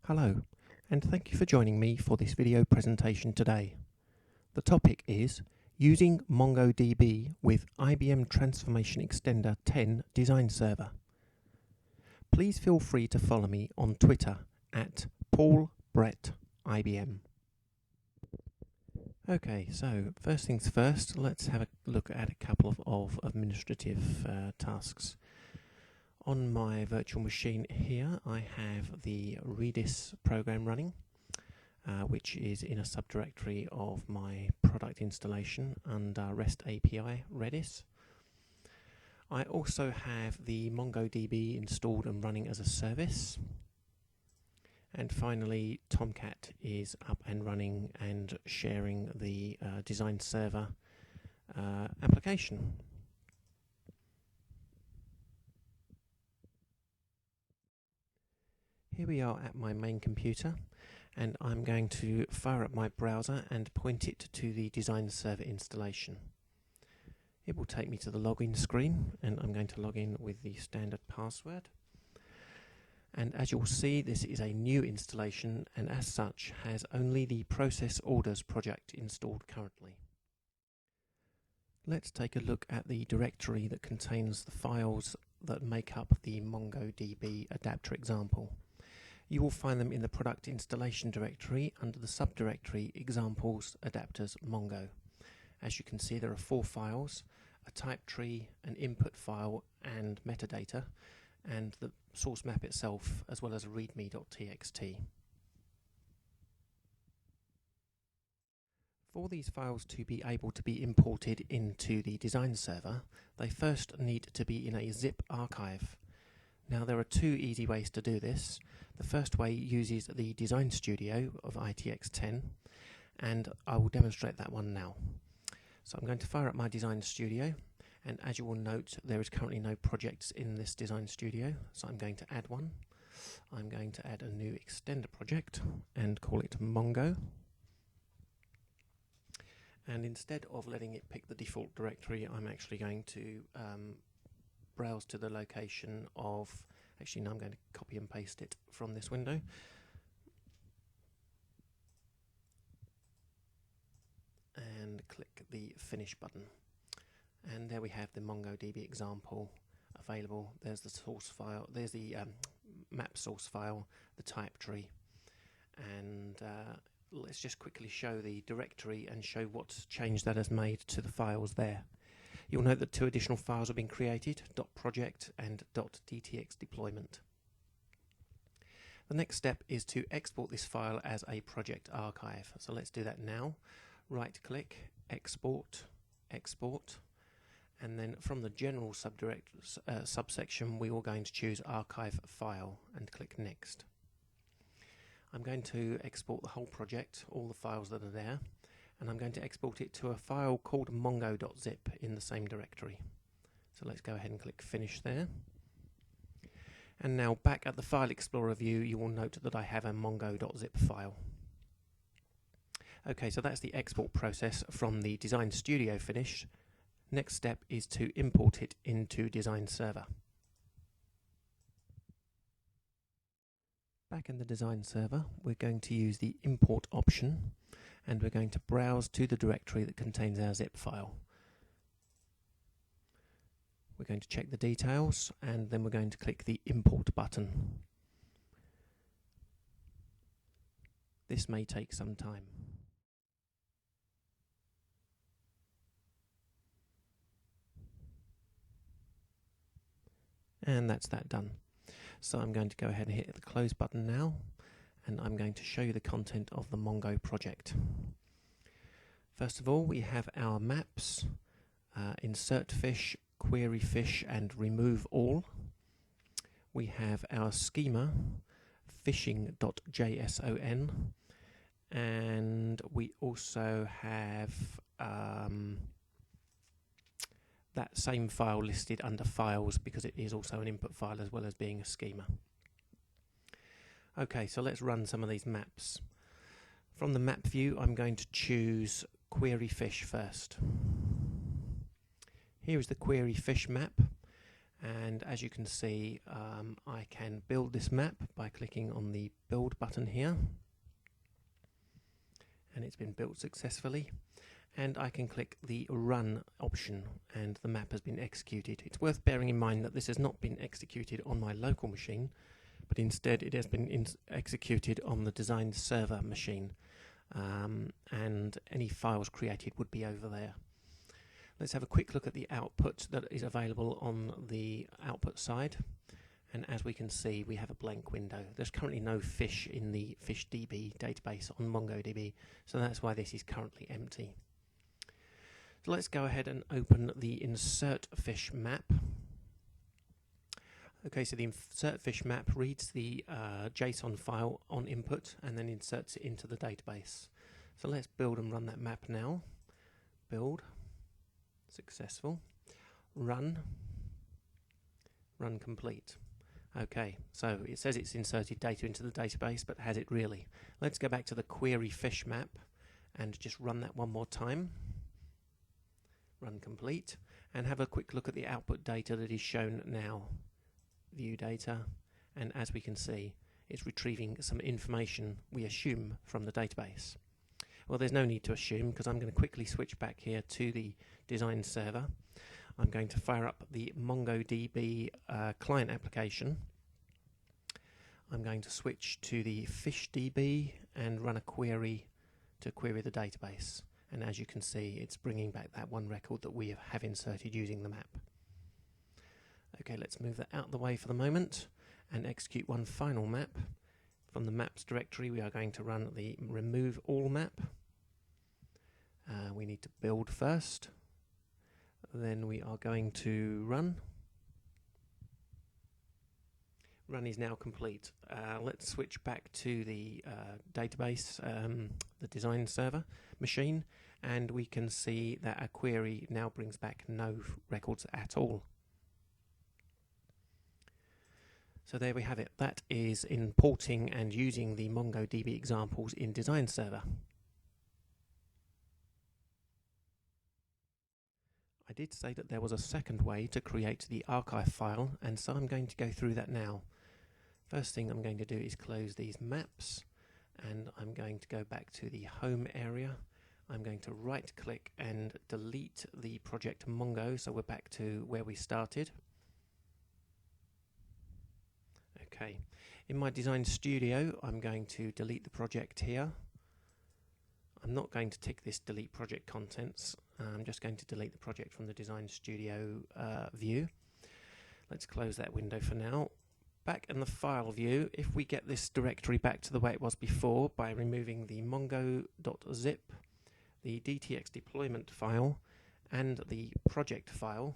Hello, and thank you for joining me for this video presentation today. The topic is using MongoDB with IBM Transformation Extender 10 Design Server. Please feel free to follow me on Twitter at PaulBrettIBM. Okay, so first things first, let's have a look at a couple of administrative tasks. On my virtual machine here, I have the Redis program running, which is in a subdirectory of my product installation under REST API Redis. I also have the MongoDB installed and running as a service. And finally, Tomcat is up and running and sharing the design server application. Here we are at my main computer, and I'm going to fire up my browser and point it to the design server installation. It will take me to the login screen, and I'm going to log in with the standard password. And as you'll see, this is a new installation, and as such has only the process orders project installed currently. Let's take a look at the directory that contains the files that make up the MongoDB adapter example. You will find them in the product installation directory under the subdirectory examples adapters Mongo. As you can see, there are 4 files, a type tree, an input file and metadata, and the source map itself, as well as readme.txt. For these files to be able to be imported into the design server, they first need to be in a zip archive. Now there are 2 easy ways to do this. The first way uses the Design Studio of ITX10, and I will demonstrate that one now. So I'm going to fire up my Design Studio, and as you will note, there is currently no projects in this Design Studio, so I'm going to add one. I'm going to add a new Extender project and call it Mongo. And instead of letting it pick the default directory, I'm actually going to browse to the location of, actually no, I'm going to copy and paste it from this window. And click the Finish button. And there we have the MongoDB example available. There's the source file, there's the map source file, the type tree. And let's just quickly show the directory and show what change that has made to the files there. You'll note that 2 additional files have been created, .project and .dtx deployment. The next step is to export this file as a project archive. So let's do that now. Right click, export, export, and then from the general subsection we are going to choose archive file and click next. I'm going to export the whole project, all the files that are there, and I'm going to export it to a file called mongo.zip in the same directory. So let's go ahead and click Finish there. And now back at the File Explorer view, you will note that I have a mongo.zip file. Okay, so that's the export process from the Design Studio finished. Next step is to import it into Design Server. Back in the Design Server, we're going to use the Import option, and we're going to browse to the directory that contains our zip file. We're going to check the details, and then we're going to click the Import button. This may take some time. And that's that done. So I'm going to go ahead and hit the Close button now, and I'm going to show you the content of the Mongo project. First of all, we have our maps, insert fish, query fish, and remove all. We have our schema, fishing.json, and we also have that same file listed under files because it is also an input file as well as being a schema. Okay, so let's run some of these maps. From the map view, I'm going to choose query fish first. Here is the query fish map, And as you can see, I can build this map by clicking on the build button here, and it's been built successfully. And I can click the run option and the map has been executed. It's worth bearing in mind that this has not been executed on my local machine, but instead it has been executed on the design server machine, and any files created would be over there. Let's have a quick look at the output that is available on the output side. And as we can see, we have a blank window. There's currently no fish in the FishDB database on MongoDB, so that's why this is currently empty. So let's go ahead and open the insert fish map. Okay, so the insert fish map reads the JSON file on input and then inserts it into the database. So let's build and run that map now. Build. Successful. Run complete. Okay, so it says it's inserted data into the database, but has it really? Let's go back to the query fish map and just run that one more time. Run complete, and have a quick look at the output data that is shown now. View data, and as we can see, it's retrieving some information, we assume, from the database. Well, there's no need to assume, because I'm going to quickly switch back here to the design server. I'm going to fire up the MongoDB client application. I'm going to switch to the FishDB and run a query to query the database. And as you can see, it's bringing back that one record that we have inserted using the map. Okay, let's move that out of the way for the moment and execute one final map. From the maps directory, we are going to run the remove all map. We need to build first. Then we are going to run. Run is now complete. Let's switch back to the database, the design server machine, and we can see that our query now brings back no records at all. So there we have it. That is importing and using the MongoDB examples in Design Server. I did say that there was a second way to create the archive file, and so I'm going to go through that now. First thing I'm going to do is close these maps, and I'm going to go back to the home area. I'm going to right click and delete the project Mongo, so we're back to where we started. Okay, in my Design Studio I'm going to delete the project here. I'm not going to tick this delete project contents. I'm just going to delete the project from the Design Studio view. Let's close that window for now. Back in the file view, if we get this directory back to the way it was before by removing the mongo.zip, the DTX deployment file and the project file,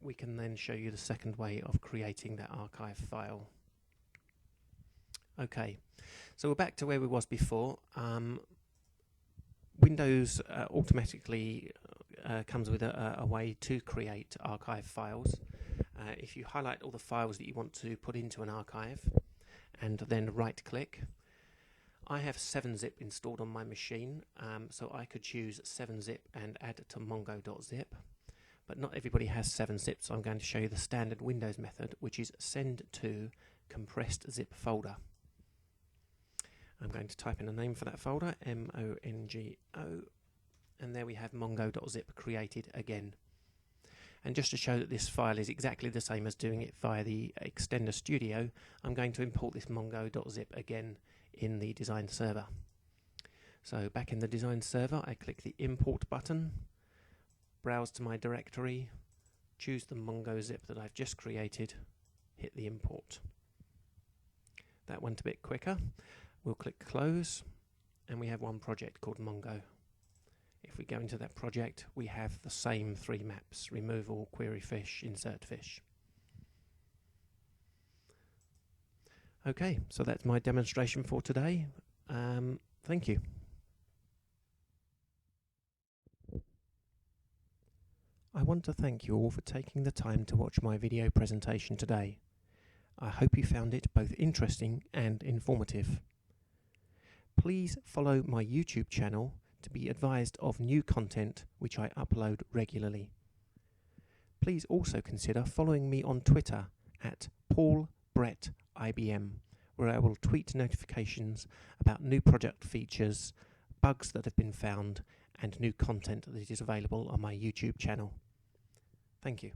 we can then show you the second way of creating that archive file. Okay, so we're back to where we was before. Windows automatically comes with a way to create archive files. If you highlight all the files that you want to put into an archive and then right click, I have 7-zip installed on my machine, so I could choose 7-zip and add it to mongo.zip. But not everybody has 7-zip, so I'm going to show you the standard Windows method, which is send to compressed zip folder. I'm going to type in a name for that folder, MONGO, and there we have mongo.zip created again. And just to show that this file is exactly the same as doing it via the Extender Studio, I'm going to import this mongo.zip again in the Design Server. So back in the Design Server, I click the Import button, browse to my directory, choose the Mongo zip that I've just created, hit the import. That went a bit quicker. We'll click Close, and we have one project called Mongo. If we go into that project, we have the same 3 maps: remove all, query fish, insert fish. Okay, so that's my demonstration for today. Thank you. I want to thank you all for taking the time to watch my video presentation today. I hope you found it both interesting and informative. Please follow my YouTube channel to be advised of new content which I upload regularly. Please also consider following me on Twitter at PaulBrettIBM, where I will tweet notifications about new project features, bugs that have been found, and new content that is available on my YouTube channel. Thank you.